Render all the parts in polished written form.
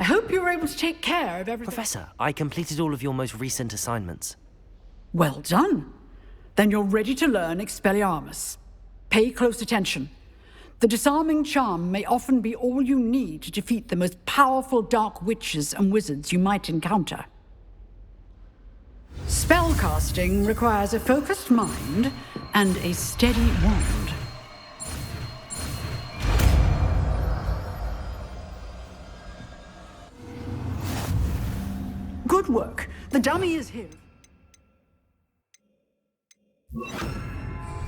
hope you were able to take care of everything. Professor, I completed all of your most recent assignments. Well done. Then you're ready to learn Expelliarmus. Pay close attention. The disarming charm may often be all you need to defeat the most powerful dark witches and wizards you might encounter. Spellcasting requires a focused mind and a steady wand. Good work. The dummy is here.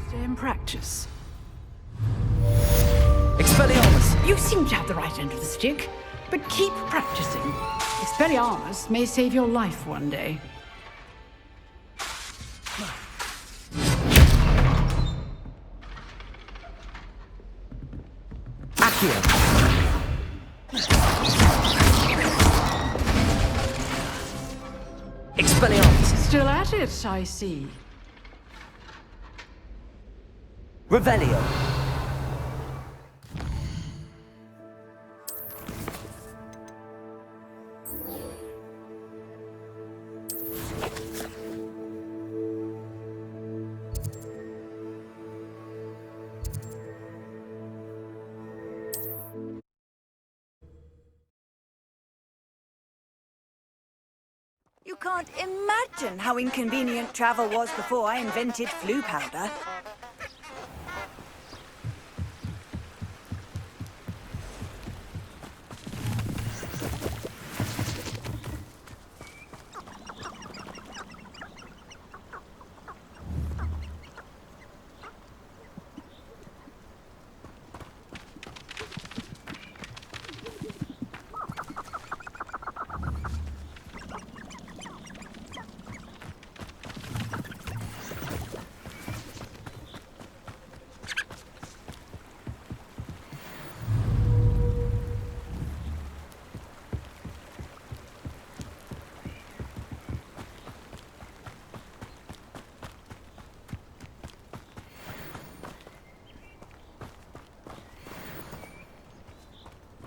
Stay in practice. Expelliarmus! You seem to have the right end of the stick, but keep practicing. Expelliarmus may save your life one day. Accio! Expelliarmus! Still at it, I see. Revelio! You can't imagine how inconvenient travel was before I invented flu powder.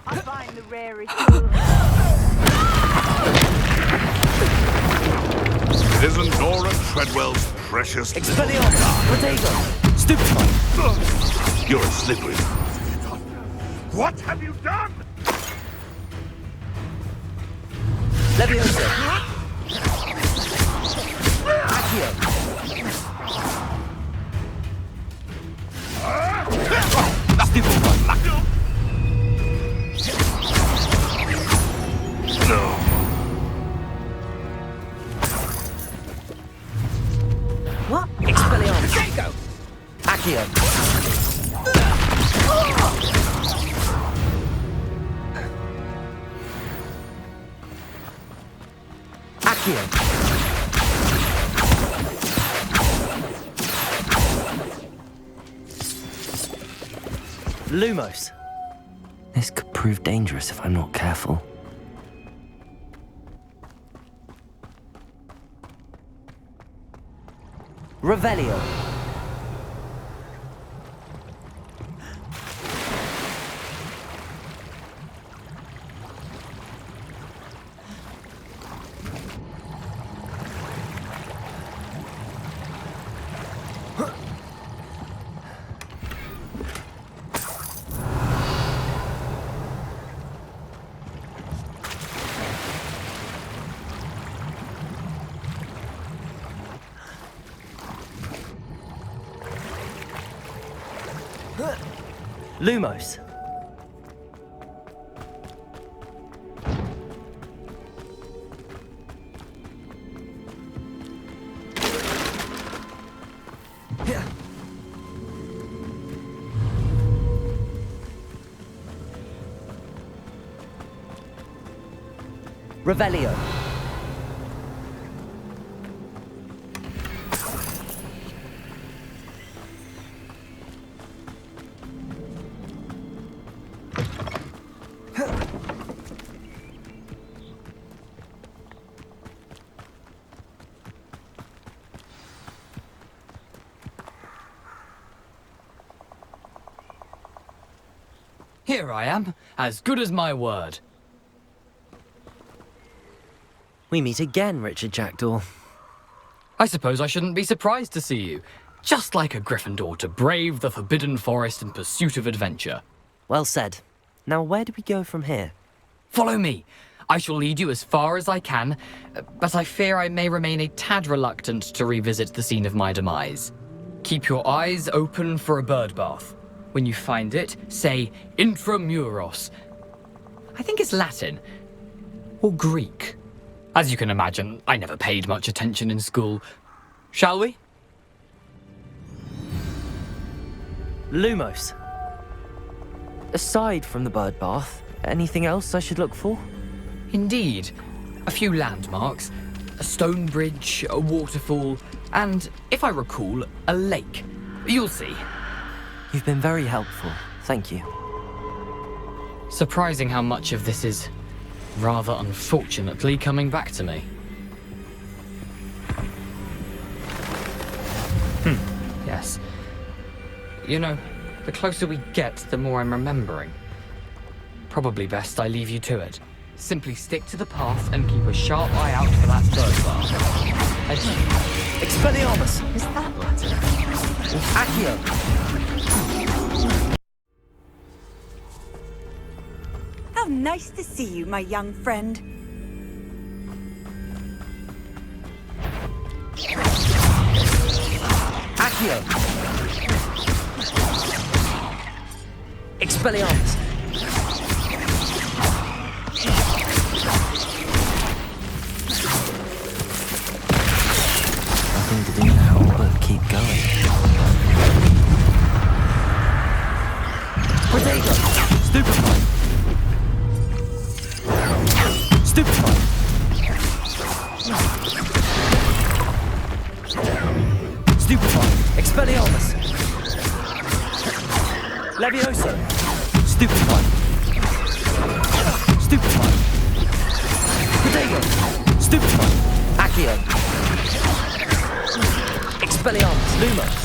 I find the rarest. Isn't Nora Treadwell's precious Expelliarmus! Potato! Stupefy! You're a slippery. What have you done? Leviosa! Accio! Stupefy! No. What? Expelliarmus! Draco! Accio! Accio! Lumos! This could prove dangerous if I'm not careful. Revelio. Lumos. Revelio. Here I am, as good as my word. We meet again, Richard Jackdaw. I suppose I shouldn't be surprised to see you. Just like a Gryffindor to brave the Forbidden Forest in pursuit of adventure. Well said. Now where do we go from here? Follow me. I shall lead you as far as I can, but I fear I may remain a tad reluctant to revisit the scene of my demise. Keep your eyes open for a bird bath. When you find it, say intramuros. I think it's Latin. Or Greek. As you can imagine, I never paid much attention in school. Shall we? Lumos. Aside from the bird bath, anything else I should look for? Indeed. A few landmarks, a stone bridge, a waterfall, and, if I recall, a lake. You'll see. You've been very helpful. Thank you. Surprising how much of this is, rather unfortunately, coming back to me. Yes. You know, the closer we get, the more I'm remembering. Probably best I leave you to it. Simply stick to the path and keep a sharp eye out for that bird bath. Expelliarmus! Is that Latin? Accio! How nice to see you, my young friend. Accio! Expelliarmus! Nothing to do now but keep going. Protego! Stupefy! Stupefy! Stupefy! Expelliarmus! Levioso! Stupefy! Stupefy! Protego! Stupefy! Accio! Expelliarmus! Lumos!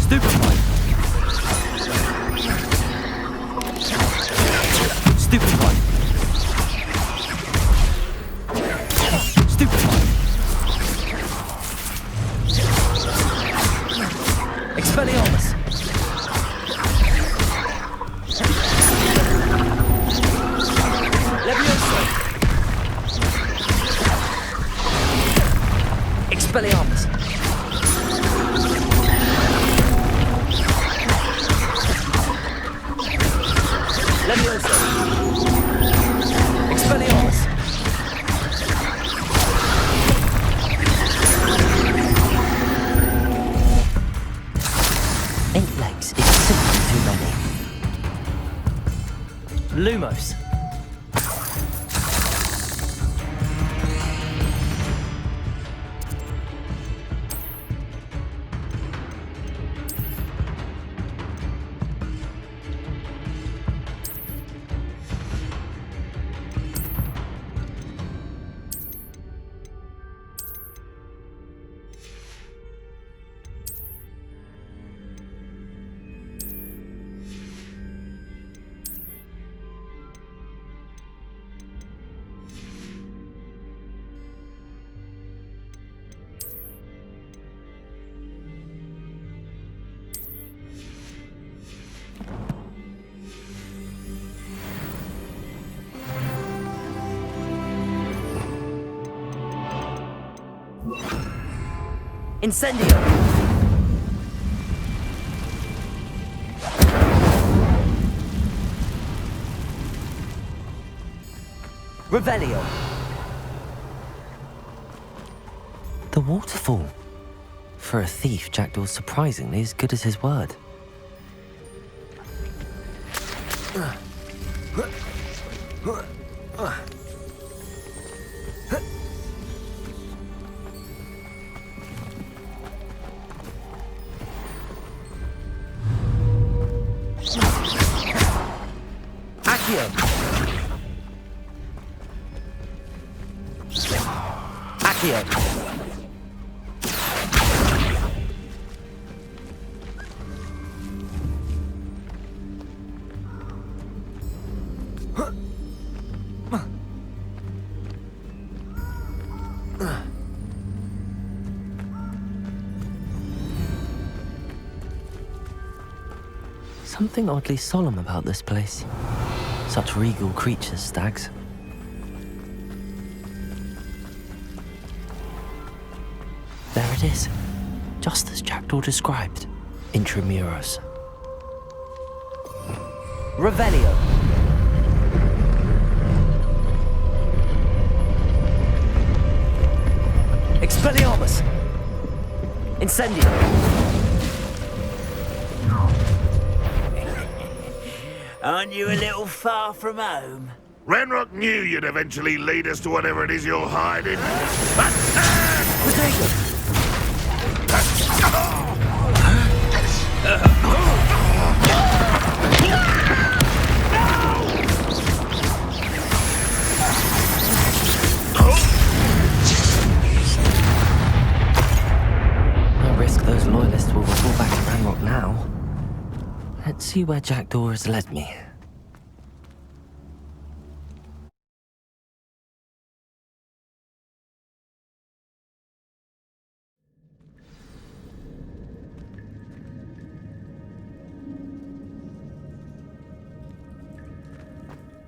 Stupefy! Stupefy! Stupefy! Expelliarmus! Levioso! Expelliarmus! Levioso! Expelliarmus! Eight legs is simply too many. Lumos. Incendio! Revelio! The waterfall. For a thief, Jackdaw's surprisingly as good as his word. Accio! Accio! Something oddly solemn about this place. Such regal creatures, stags. There it is, just as Jackdaw described. Intramuros. Revelio. Expelliarmus. Incendio. Aren't you a little far from home? Renrock knew you'd eventually lead us to whatever it is you're hiding. No risk those loyalists will fall back to Ranrock now. Let's see where Jackdaw has led me.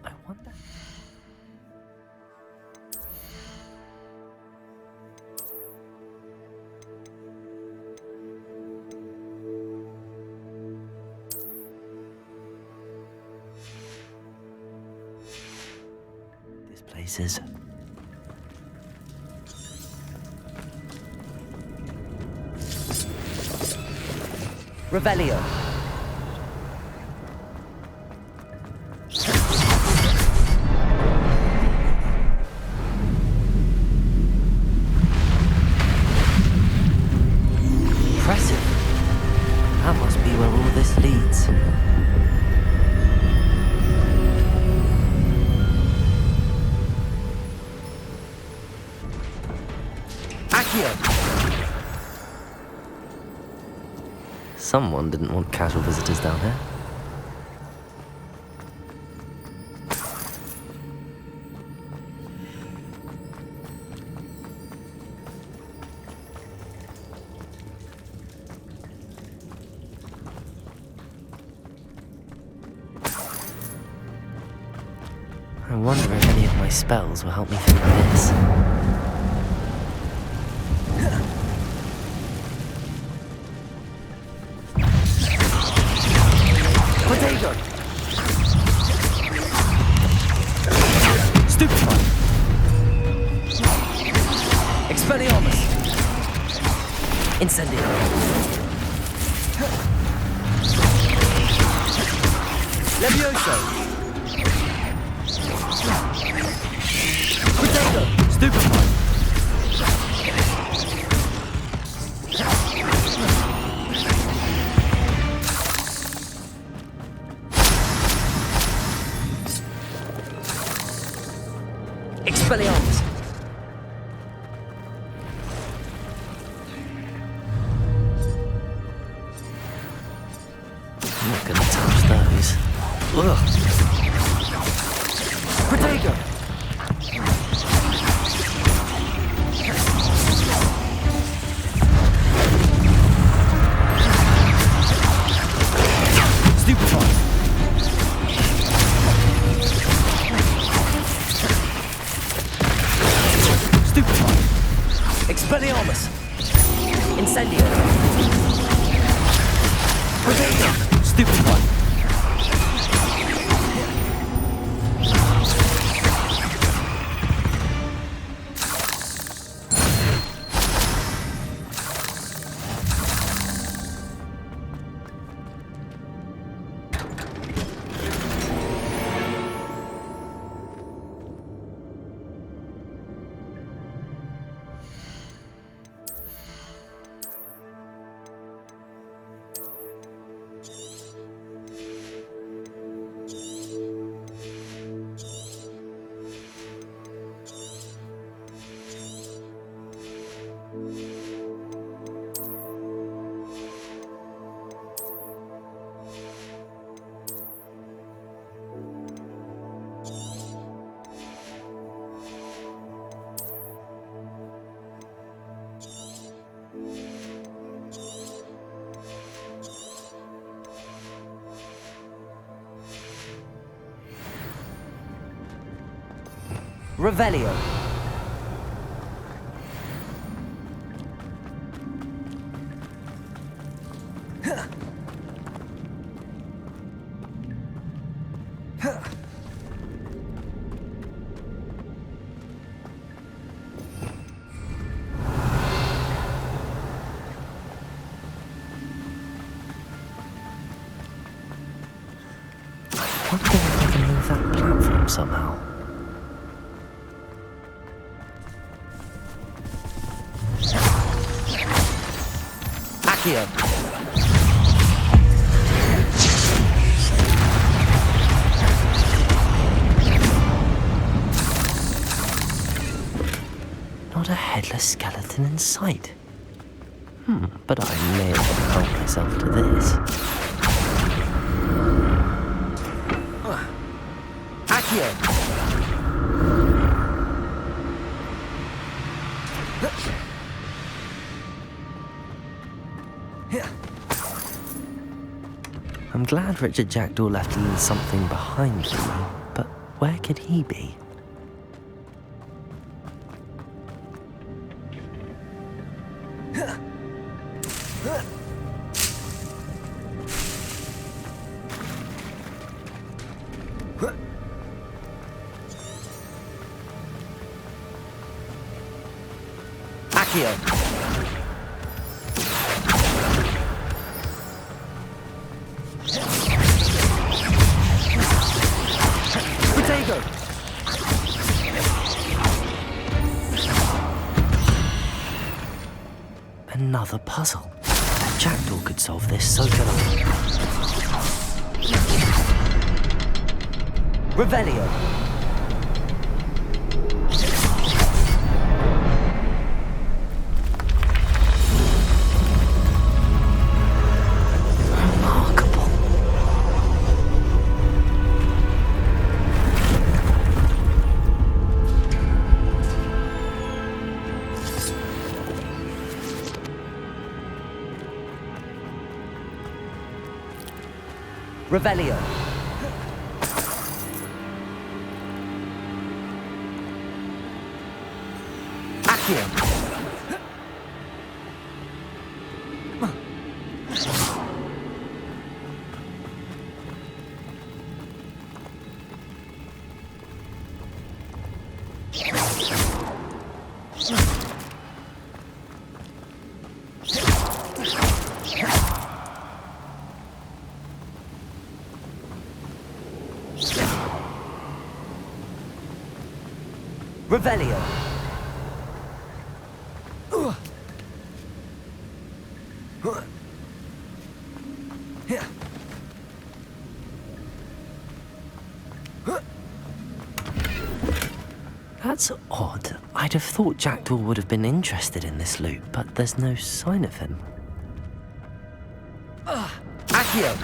I wonder... This place is... Revelio. Impressive. That must be where all this leads. Accio. Someone didn't want casual visitors down here. I wonder if any of my spells will help me through this. Potato! Stupefy! Expelliarmus! Incendio! Levioso! Potato! Stupefy! Expelliarmus! I'm not gonna touch those. Ugh! Potato! Stupefy! Stupefy! Expelliarmus! Incendio! Potato! Stupefy! Revelio. I wonder if I can move that platform somehow. Accio. Not a headless skeleton in sight. But I may as well help myself to this. Accio. I'm glad Richard Jackdaw left a little something behind for me, but where could he be? Accio. Another puzzle. Jackdaw could solve this, so could I. Revelio. Remarkable. Revelio. Accio. Revelio. That's odd. I'd have thought Jackdaw would have been interested in this loot, but there's no sign of him. Accio!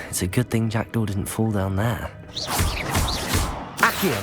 It's a good thing Jackdaw didn't fall down there. Accio!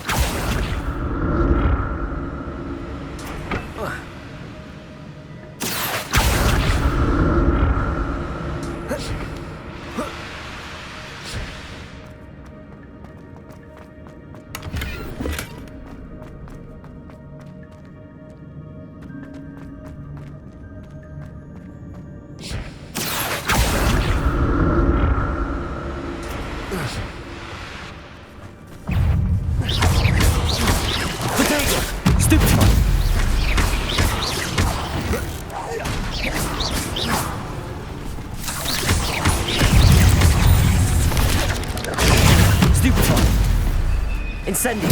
Incendio!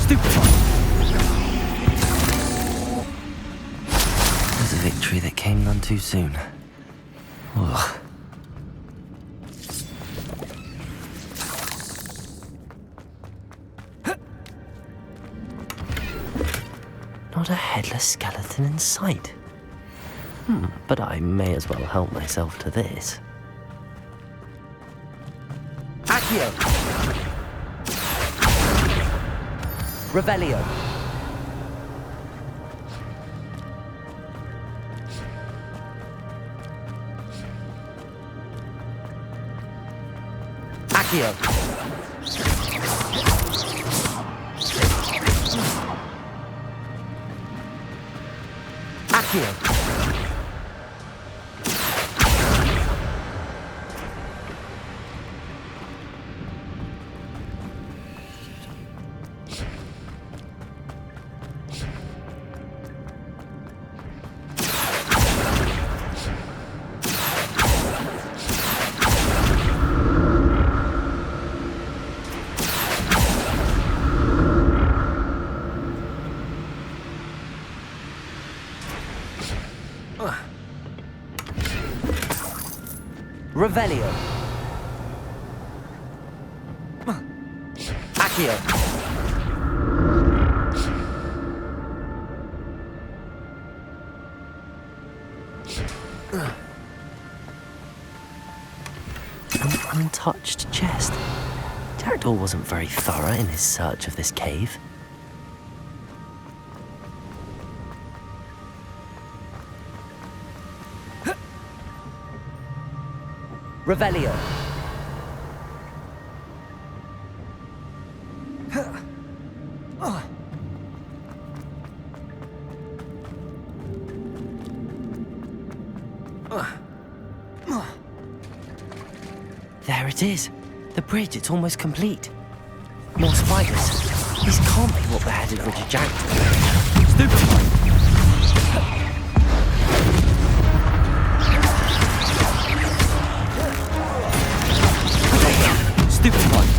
Stupefy! It was a victory that came none too soon. Ugh. Not a headless skeleton in sight. But I may as well help myself to this. Accio! Revelio. Accio. Accio. Revelio. Accio. An untouched chest. Jackdaw wasn't very thorough in his search of this cave. Revelio. There it is. The bridge, it's almost complete. More spiders. These can't be what beheaded Richard Jackdaw. Stupefy. Stupefy.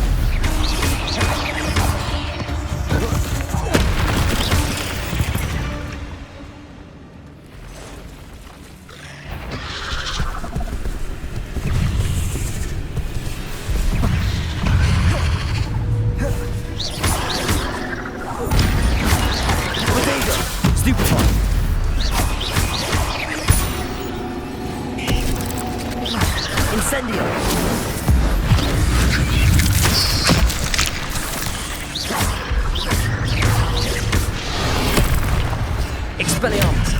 Expelliarmus.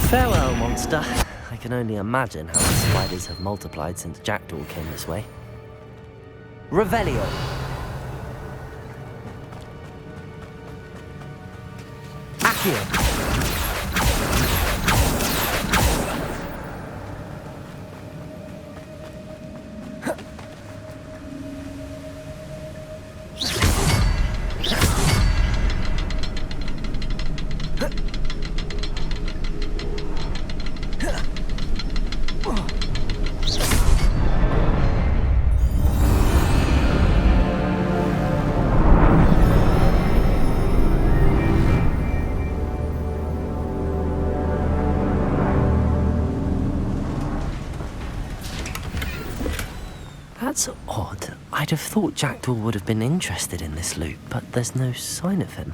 Farewell, monster. I can only imagine how the spiders have multiplied since Jackdaw came this way. Revelio. Accio. That's odd. I'd have thought Jackdaw would have been interested in this loot, but there's no sign of him.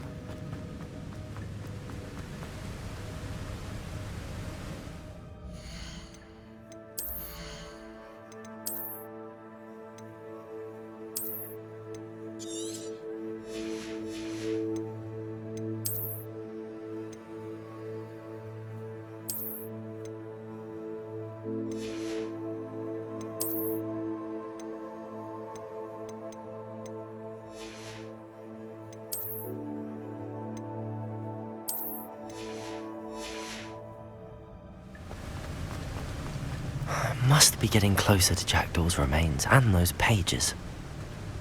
Must be getting closer to Jackdaw's remains and those pages.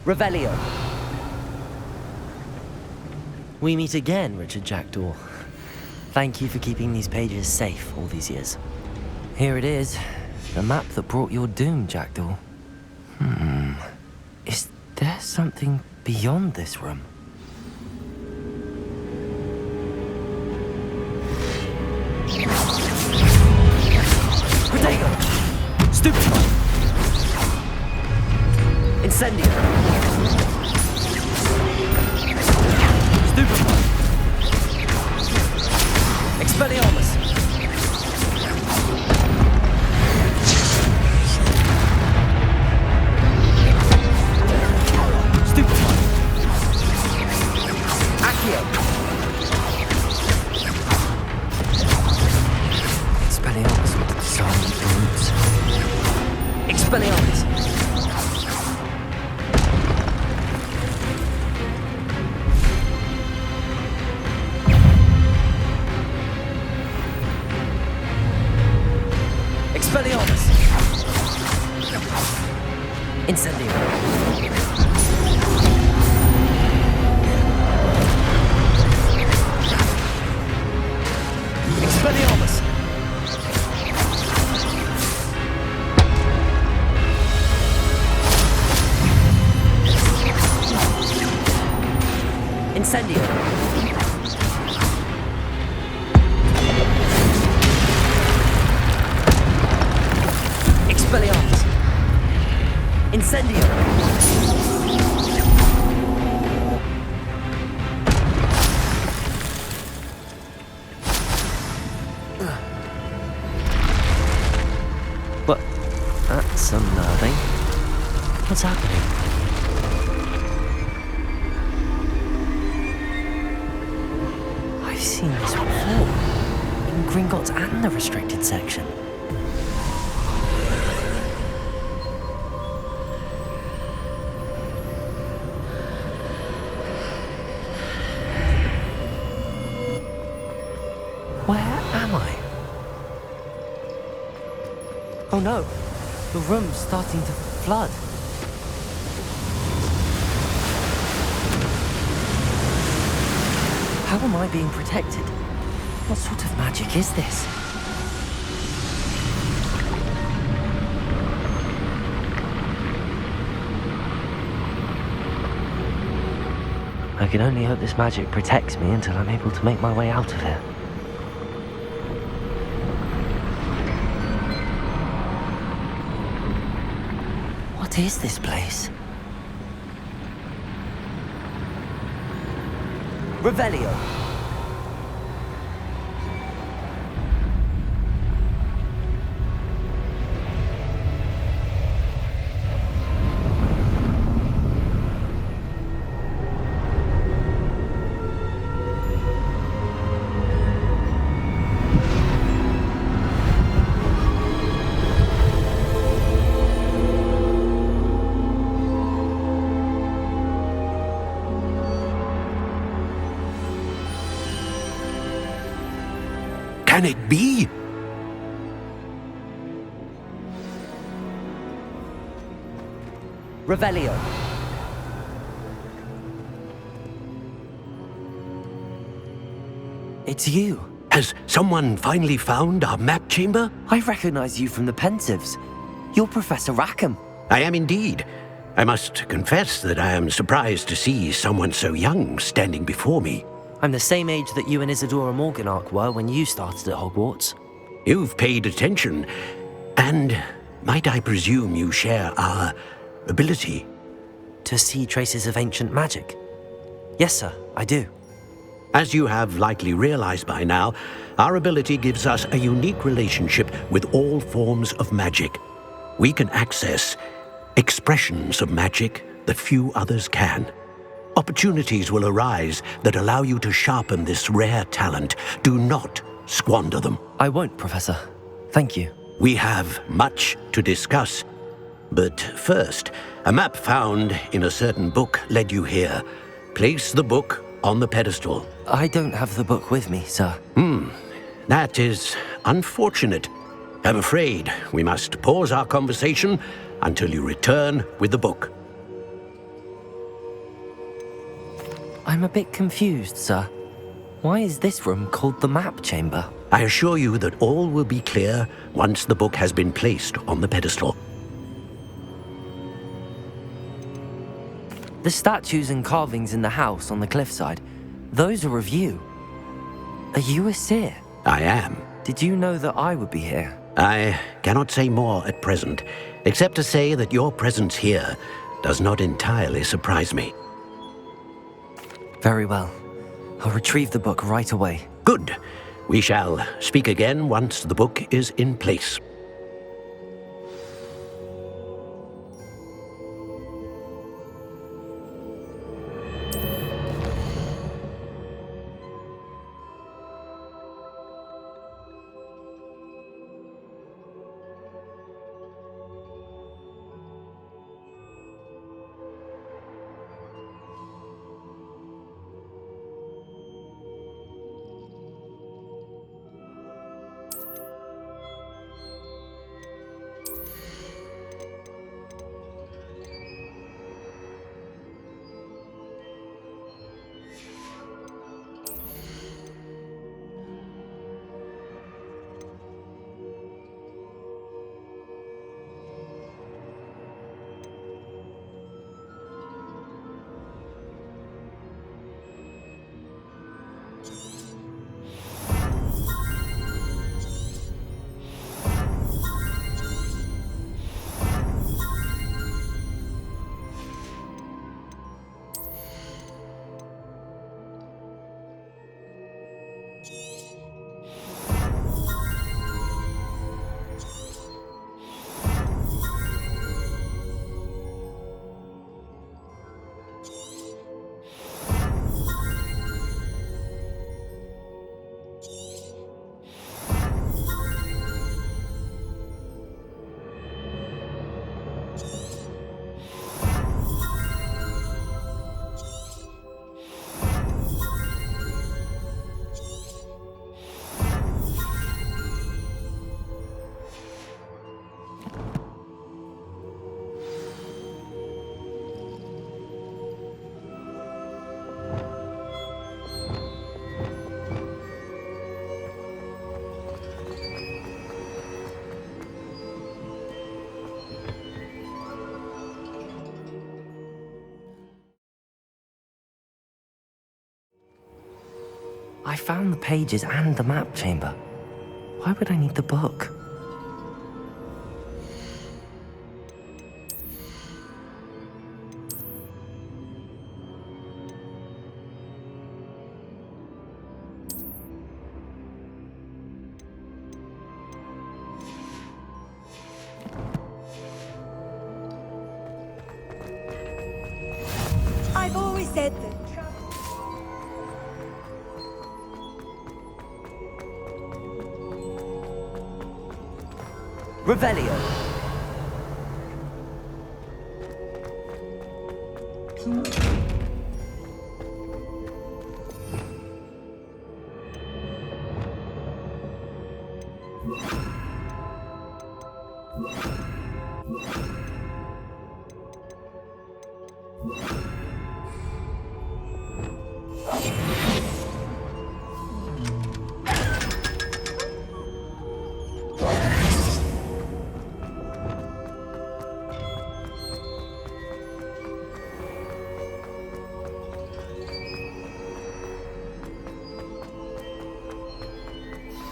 Revelio. We meet again, Richard Jackdaw. Thank you for keeping these pages safe all these years. Here it is, the map that brought your doom, Jackdaw. Is there something beyond this room? Protego! Stupefy! Incendio! Stupefy! Expelliarmus! But that's unnerving. What's happening? I've seen this before. In Gringotts and the restricted section. Where am I? Oh no, the room's starting to flood. How am I being protected? What sort of magic is this? I can only hope this magic protects me until I'm able to make my way out of here. What is this place? Revelio. Can it be? Revelio. It's you. Has someone finally found our map chamber? I recognize you from the Pensives. You're Professor Rackham. I am indeed. I must confess that I am surprised to see someone so young standing before me. I'm the same age that you and Isadora Morganach were when you started at Hogwarts. You've paid attention, and might I presume you share our ability? To see traces of ancient magic? Yes, sir, I do. As you have likely realized by now, our ability gives us a unique relationship with all forms of magic. We can access expressions of magic that few others can. Opportunities will arise that allow you to sharpen this rare talent. Do not squander them. I won't, Professor. Thank you. We have much to discuss. But first, a map found in a certain book led you here. Place the book on the pedestal. I don't have the book with me, sir. That is unfortunate. I'm afraid we must pause our conversation until you return with the book. I'm a bit confused, sir. Why is this room called the map chamber? I assure you that all will be clear once the book has been placed on the pedestal. The statues and carvings in the house on the cliffside, those are of you. Are you a seer? I am. Did you know that I would be here? I cannot say more at present, except to say that your presence here does not entirely surprise me. Very well. I'll retrieve the book right away. Good. We shall speak again once the book is in place. I found the pages and the map chamber. Why would I need the book? I've always said that Revelio.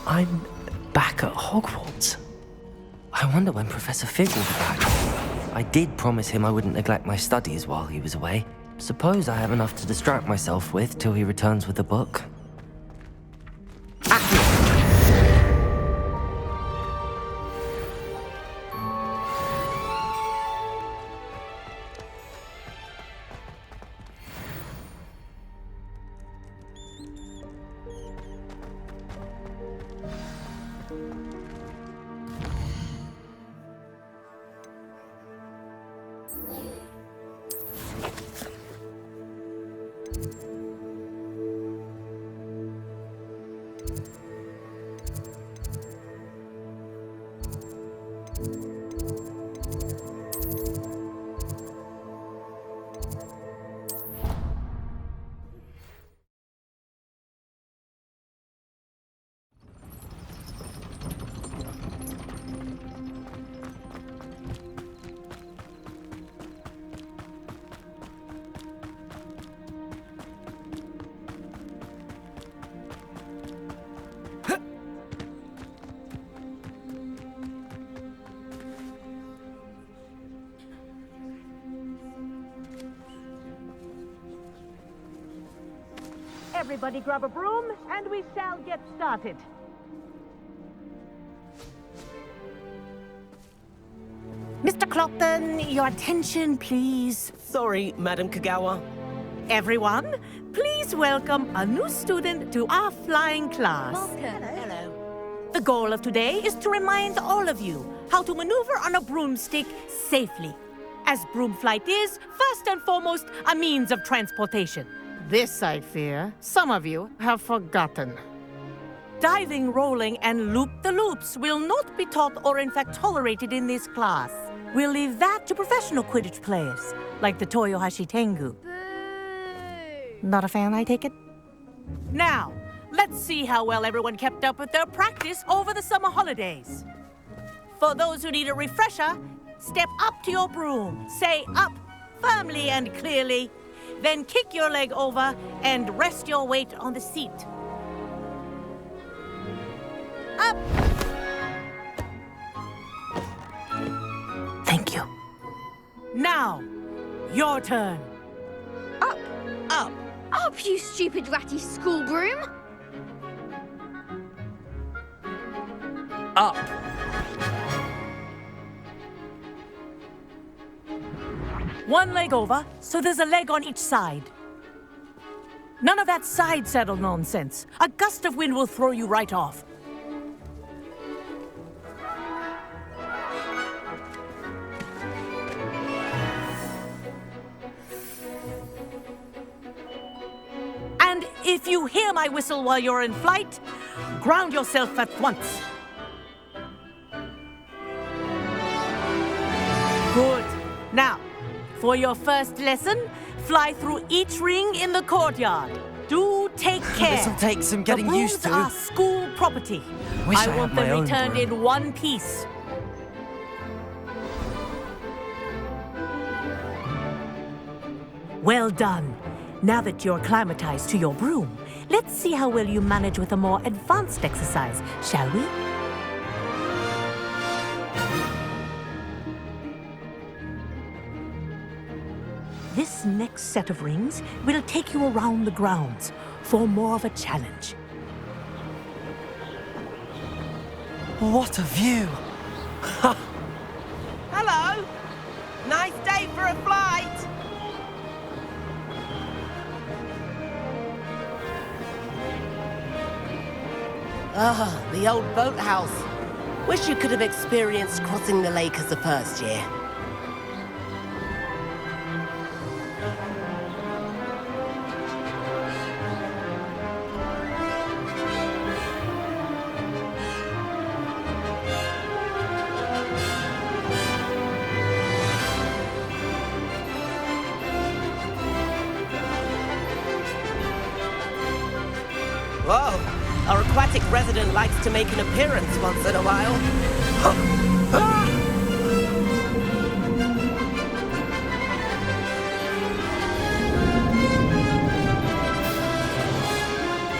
I'm back at Hogwarts. I wonder when Professor Fig will be back. I did promise him I wouldn't neglect my studies while he was away. Suppose I have enough to distract myself with till he returns with the book. Everybody grab a broom, and we shall get started. Mr. Clockton, your attention, please. Sorry, Madam Kagawa. Everyone, please welcome a new student to our flying class. Hello. The goal of today is to remind all of you how to maneuver on a broomstick safely, as broom flight is, first and foremost, a means of transportation. This, I fear, some of you have forgotten. Diving, rolling, and loop-the-loops will not be taught or in fact tolerated in this class. We'll leave that to professional Quidditch players, like the Toyohashi Tengu. Not a fan, I take it? Now, let's see how well everyone kept up with their practice over the summer holidays. For those who need a refresher, step up to your broom, say up firmly and clearly, then kick your leg over and rest your weight on the seat. Up! Thank you. Now, your turn. Up, Up. up, you stupid ratty school broom! Up! One leg over, so there's a leg on each side. None of that side saddle nonsense. A gust of wind will throw you right off. And if you hear my whistle while you're in flight, ground yourself at once. Good. Now, for your first lesson, fly through each ring in the courtyard. Do take care. This'll take some getting the used to. are school property. Wish I I had want my them own returned broom. in one piece. Well done. Now that you're acclimatized to your broom, let's see how well you manage with a more advanced exercise, shall we? This next set of rings will take you around the grounds for more of a challenge. What a view! Hello! Nice day for a flight! Ah, the old boathouse. Wish you could have experienced crossing the lake as a first year. Whoa! Our aquatic resident likes to make an appearance once in a while.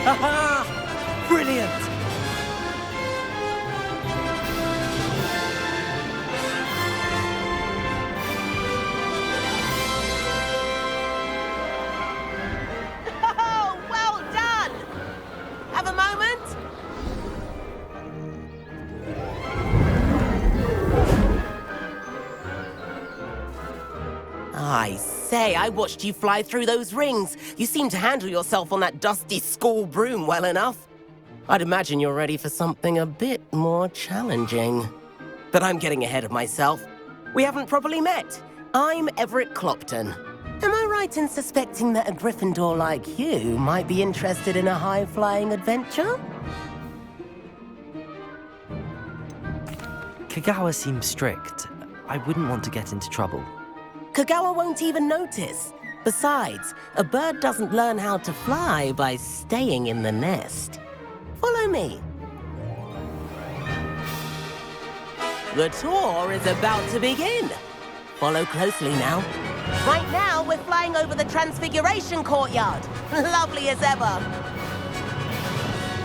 Haha! Brilliant! Oh, well done! Have a moment? I say, I watched you fly through those rings. You seem to handle yourself on that dusty school broom well enough. I'd imagine you're ready for something a bit more challenging. But I'm getting ahead of myself. We haven't properly met. I'm Everett Clopton. Am I right in suspecting that a Gryffindor like you might be interested in a high-flying adventure? Kagawa seems strict. I wouldn't want to get into trouble. Kagawa won't even notice. Besides, a bird doesn't learn how to fly by staying in the nest. Follow me. The tour is about to begin. Follow closely now. Right now, we're flying over the Transfiguration Courtyard. Lovely as ever.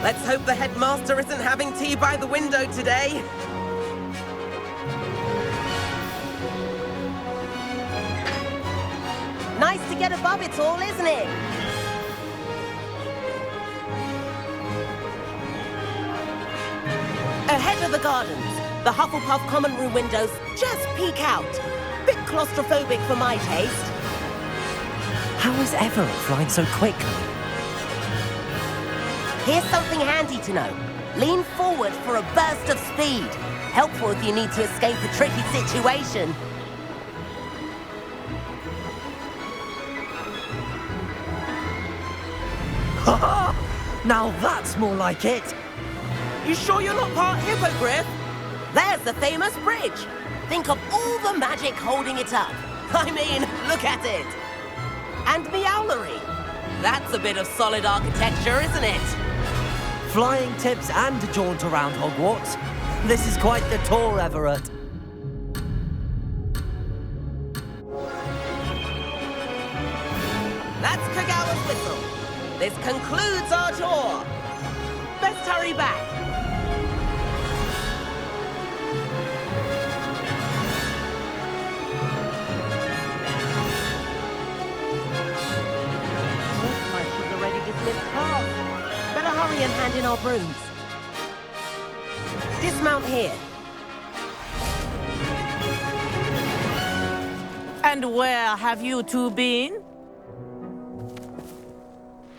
Let's hope the headmaster isn't having tea by the window today. Nice to get above it all, isn't it? Ahead of the gardens, the Hufflepuff common room windows just peek out. Bit claustrophobic for my taste. How is Everett flying so quickly? Here's something handy to know. Lean forward for a burst of speed. Helpful if you need to escape a tricky situation. Now that's more like it. You sure you're not part hippogriff? There's the famous bridge. Think of all the magic holding it up. I mean, look at it. And the owlery. That's a bit of solid architecture, isn't it? Flying tips and a jaunt around Hogwarts. This is quite the tour, Everett. That's Kagawa's whistle. This concludes our tour. Best hurry back. Better hurry and hand in our brooms. Dismount here. And where have you two been?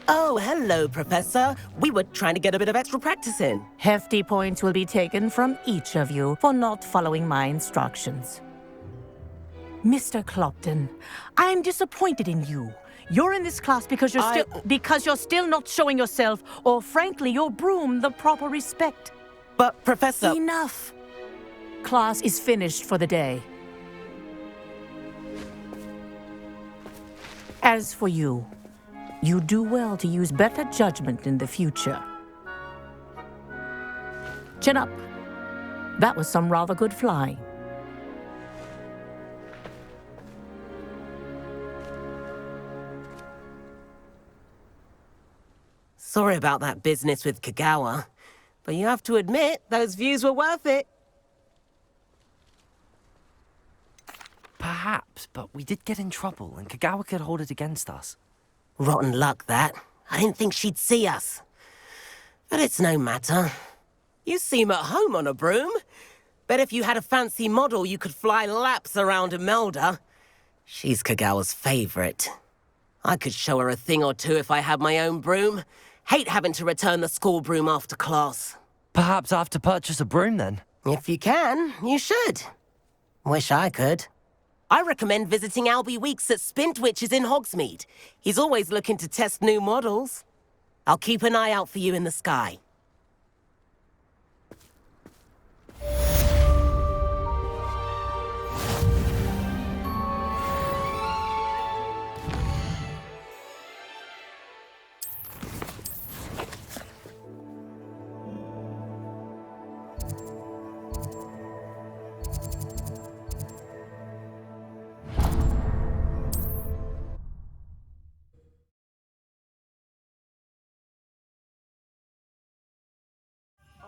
Oh, hello, Professor. We were trying to get a bit of extra practice in. Hefty points will be taken from each of you for not following my instructions. Mr. Clopton, I'm disappointed in you. You're in this class because you're still not showing yourself, or frankly, your broom the proper respect. But, Professor... Enough. Class is finished for the day. As for you, you do well to use better judgment in the future. Chin up. That was some rather good flying. Sorry about that business with Kagawa, but you have to admit, those views were worth it. Perhaps, but we did get in trouble, and Kagawa could hold it against us. Rotten luck, that. I didn't think she'd see us. But it's no matter. You seem at home on a broom. Bet if you had a fancy model, you could fly laps around Imelda. She's Kagawa's favorite. I could show her a thing or two if I had my own broom. Hate having to return the school broom after class. Perhaps I have to purchase a broom then? If you can, you should. Wish I could. I recommend visiting Albie Weeks at Spintwitches in Hogsmeade. He's always looking to test new models. I'll keep an eye out for you in the sky.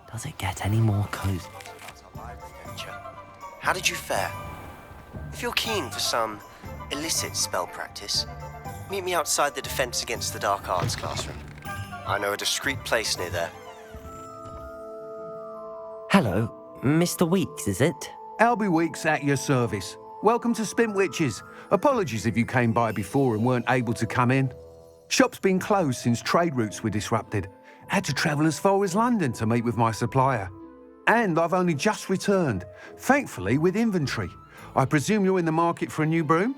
Does it get any more cozy? How did you fare? If you're keen for some illicit spell practice, meet me outside the Defense Against the Dark Arts classroom. I know a discreet place near there. Hello, Mr. Weeks, is it? Albie Weeks at your service. Welcome to Spintwitches. Apologies if you came by before and weren't able to come in. Shop's been closed since trade routes were disrupted. Had to travel as far as London to meet with my supplier. And I've only just returned, thankfully with inventory. I presume you're in the market for a new broom?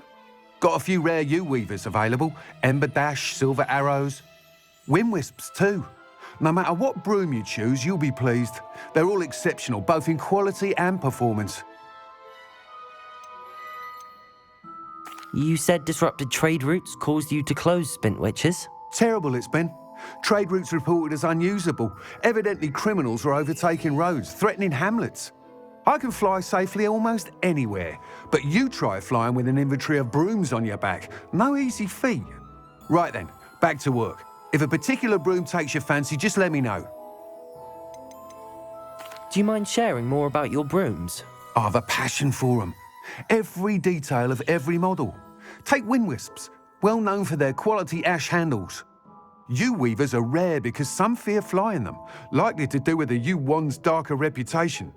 Got a few rare U-weavers available, Ember Dash, Silver Arrows. Wind Wisps too. No matter what broom you choose, you'll be pleased. They're all exceptional, both in quality and performance. You said disrupted trade routes caused you to close Spintwitches? Terrible it's been. Trade routes reported as unusable. Evidently criminals were overtaking roads, threatening hamlets. I can fly safely almost anywhere, but you try flying with an inventory of brooms on your back. No easy feat. Right then, back to work. If a particular broom takes your fancy, just let me know. Do you mind sharing more about your brooms? I've a passion for them. Every detail of every model. Take Wind Wisps, well known for their quality ash handles. U-weavers are rare because some fear flying them, likely to do with the U-wand's darker reputation.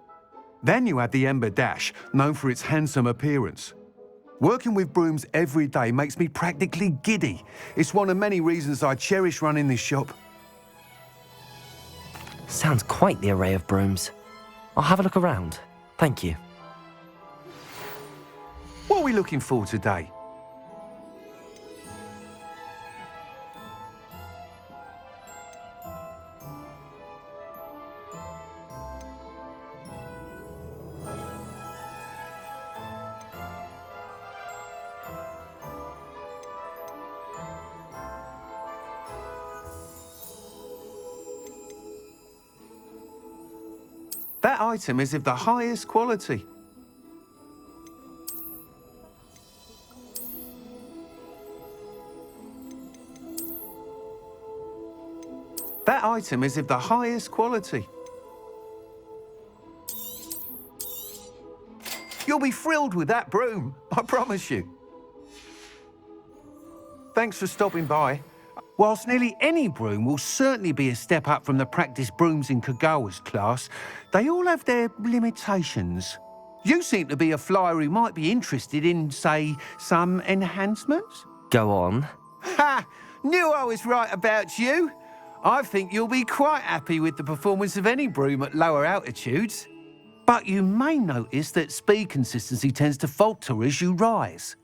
Then you have the Ember Dash, known for its handsome appearance. Working with brooms every day makes me practically giddy. It's one of many reasons I cherish running this shop. Sounds quite the array of brooms. I'll have a look around. Thank you. What are we looking for today? That item is of the highest quality. That item is of the highest quality. You'll be thrilled with that broom, I promise you. Thanks for stopping by. Whilst nearly any broom will certainly be a step up from the practice brooms in Kagawa's class, they all have their limitations. You seem to be a flyer who might be interested in, say, some enhancements? Go on. Ha! Knew I was right about you. I think you'll be quite happy with the performance of any broom at lower altitudes. But you may notice that speed consistency tends to falter as you rise.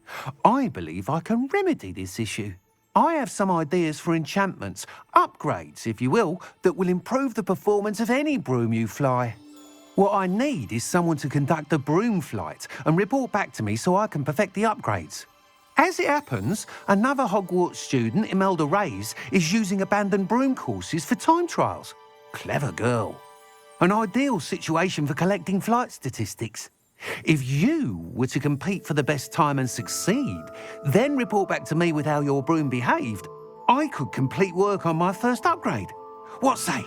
I believe I can remedy this issue. I have some ideas for enchantments, upgrades, if you will, that will improve the performance of any broom you fly. What I need is someone to conduct a broom flight and report back to me so I can perfect the upgrades. As it happens, another Hogwarts student, Imelda Reyes, is using abandoned broom courses for time trials. Clever girl. An ideal situation for collecting flight statistics. If you were to compete for the best time and succeed, then report back to me with how your broom behaved, I could complete work on my first upgrade. What say?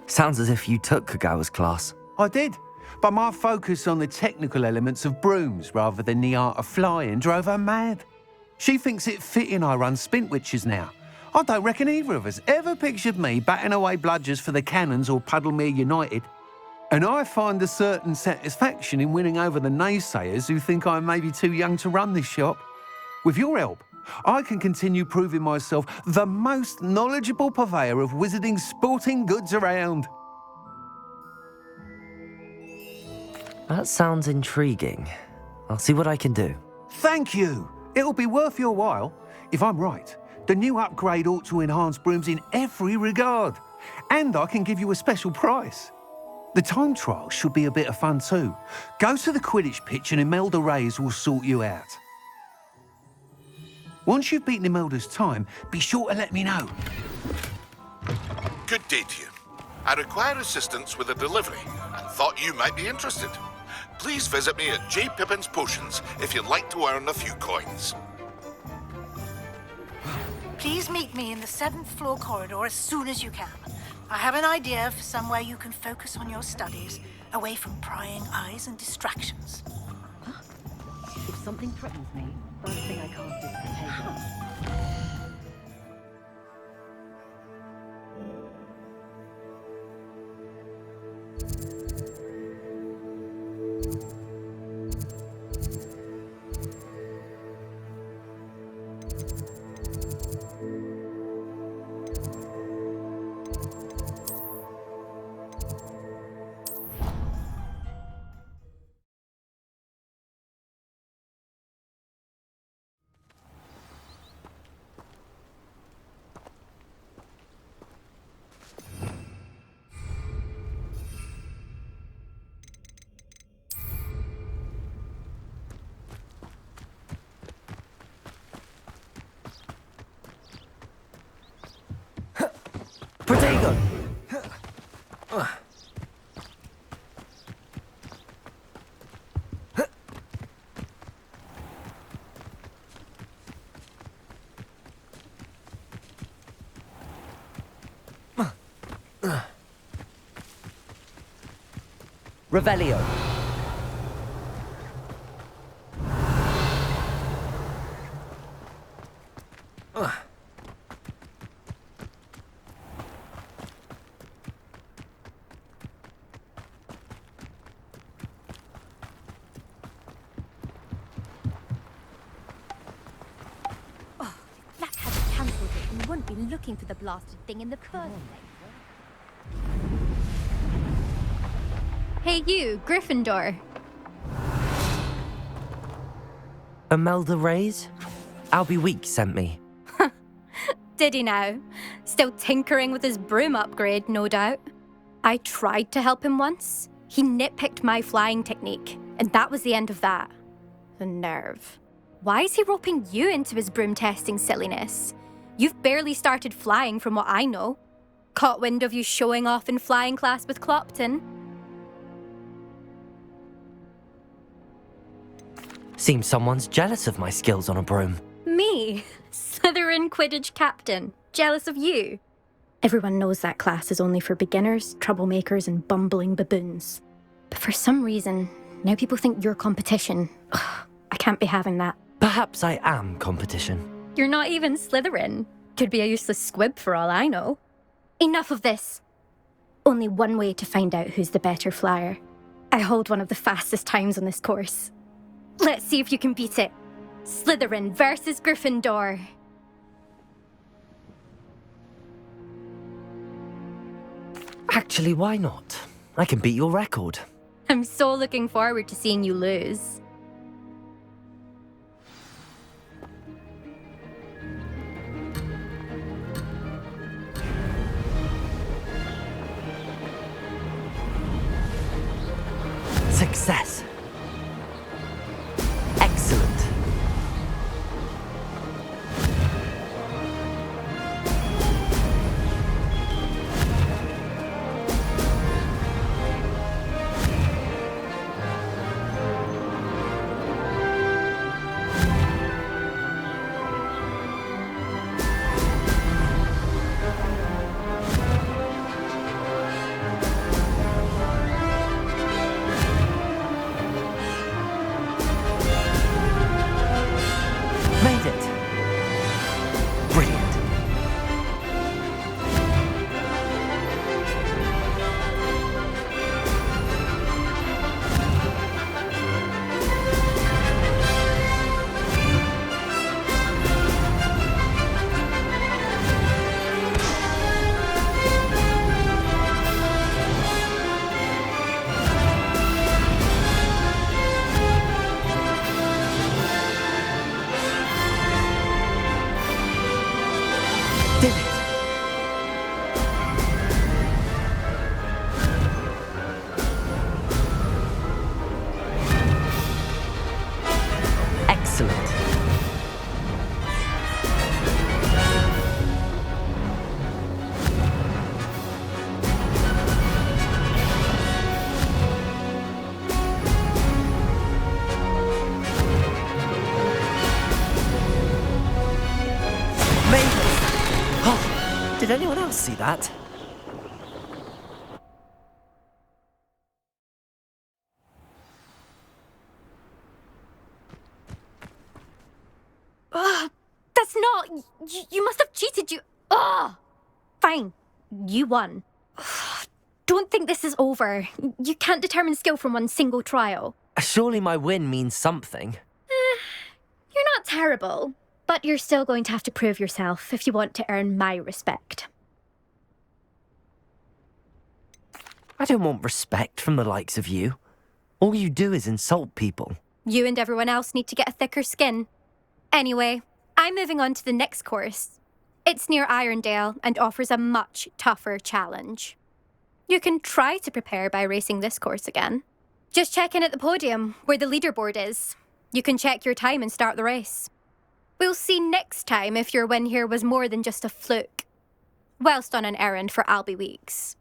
Sounds as if you took Kagawa's class. I did, but my focus on the technical elements of brooms rather than the art of flying drove her mad. She thinks it fitting I run Spintwitches now. I don't reckon either of us ever pictured me batting away bludgers for the Cannons or Puddlemere United. And I find a certain satisfaction in winning over the naysayers who think I'm maybe too young to run this shop. With your help, I can continue proving myself the most knowledgeable purveyor of wizarding sporting goods around. That sounds intriguing. I'll see what I can do. Thank you. It'll be worth your while. If I'm right, the new upgrade ought to enhance brooms in every regard. And I can give you a special price. The time trial should be a bit of fun too. Go to the Quidditch pitch and Imelda Reyes will sort you out. Once you've beaten Imelda's time, be sure to let me know. Good day to you. I require assistance with a delivery and thought you might be interested. Please visit me at J. Pippin's Potions if you'd like to earn a few coins. Please meet me in the 7th floor corridor as soon as you can. I have an idea for somewhere you can focus on your studies, away from prying eyes and distractions. If something threatens me, first thing I cast is Contagion. Protego! Revelio. Be looking for the blasted thing in the first place. Hey you, Gryffindor. Imelda Reyes? Albie Weeks sent me. Did he now? Still tinkering with his broom upgrade, no doubt. I tried to help him once. He nitpicked my flying technique, and that was the end of that. The nerve. Why is he roping you into his broom testing silliness? You've barely started flying from what I know. Caught wind of you showing off in flying class with Clopton. Seems someone's jealous of my skills on a broom. Me? Slytherin Quidditch captain. Jealous of you? Everyone knows that class is only for beginners, troublemakers, and bumbling baboons. But for some reason, now people think you're competition. Ugh, I can't be having that. Perhaps I am competition. You're not even Slytherin. Could be a useless squib for all I know. Enough of this. Only one way to find out who's the better flyer. I hold one of the fastest times on this course. Let's see if you can beat it. Slytherin versus Gryffindor. Actually, why not? I can beat your record. I'm so looking forward to seeing you lose. Success. Excellent. Brilliant. Excellent. Oh, did anyone else see that? That's not... You must have cheated, you... Ugh! Fine. You won. Don't think this is over. You can't determine skill from one single trial. Surely my win means something. You're not terrible, but you're still going to have to prove yourself if you want to earn my respect. I don't want respect from the likes of you. All you do is insult people. You and everyone else need to get a thicker skin. Anyway, I'm moving on to the next course. It's near Irondale and offers a much tougher challenge. You can try to prepare by racing this course again. Just check in at the podium, where the leaderboard is. You can check your time and start the race. We'll see next time if your win here was more than just a fluke, whilst on an errand for Albie Weeks.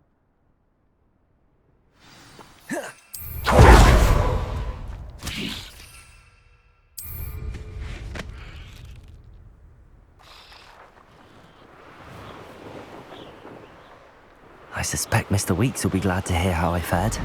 I suspect Mr. Weeks will be glad to hear how I fared.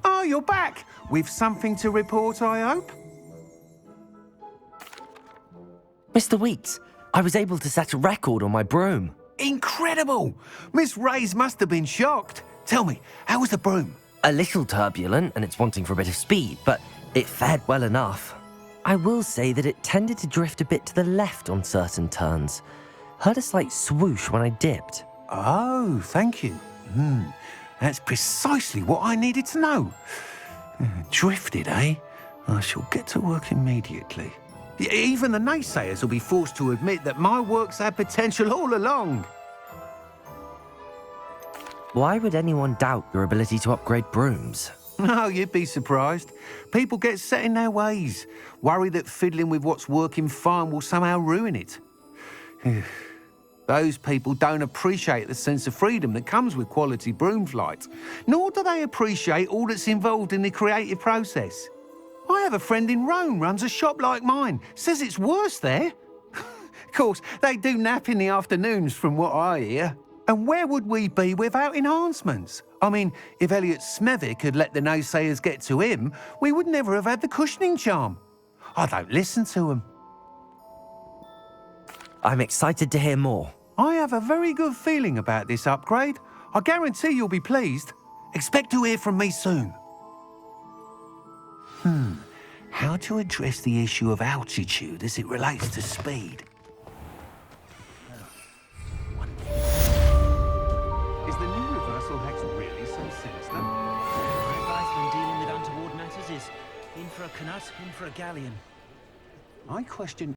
Oh, you're back! With something to report, I hope? Mr. Weeks, I was able to set a record on my broom. Incredible! Miss Reyes must have been shocked. Tell me, how was the broom? A little turbulent, and it's wanting for a bit of speed, but it fared well enough. I will say that it tended to drift a bit to the left on certain turns. Heard a slight swoosh when I dipped. Oh, thank you. That's precisely what I needed to know. Drifted, eh? I shall get to work immediately. Even the naysayers will be forced to admit that my work's had potential all along. Why would anyone doubt your ability to upgrade brooms? Oh, you'd be surprised. People get set in their ways, worry that fiddling with what's working fine will somehow ruin it. Those people don't appreciate the sense of freedom that comes with quality broom flight, nor do they appreciate all that's involved in the creative process. I have a friend in Rome runs a shop like mine, says it's worse there. Of course, they do nap in the afternoons from what I hear. And where would we be without enhancements? I mean, if Elliot Smethwick had let the naysayers get to him, we would never have had the cushioning charm. I don't listen to them. I'm excited to hear more. I have a very good feeling about this upgrade. I guarantee you'll be pleased. Expect to hear from me soon. How to address the issue of altitude as it relates to speed? Is the new reversal hex really so sinister? My advice when dealing with untoward matters is in for a Knut, in for a galleon. I question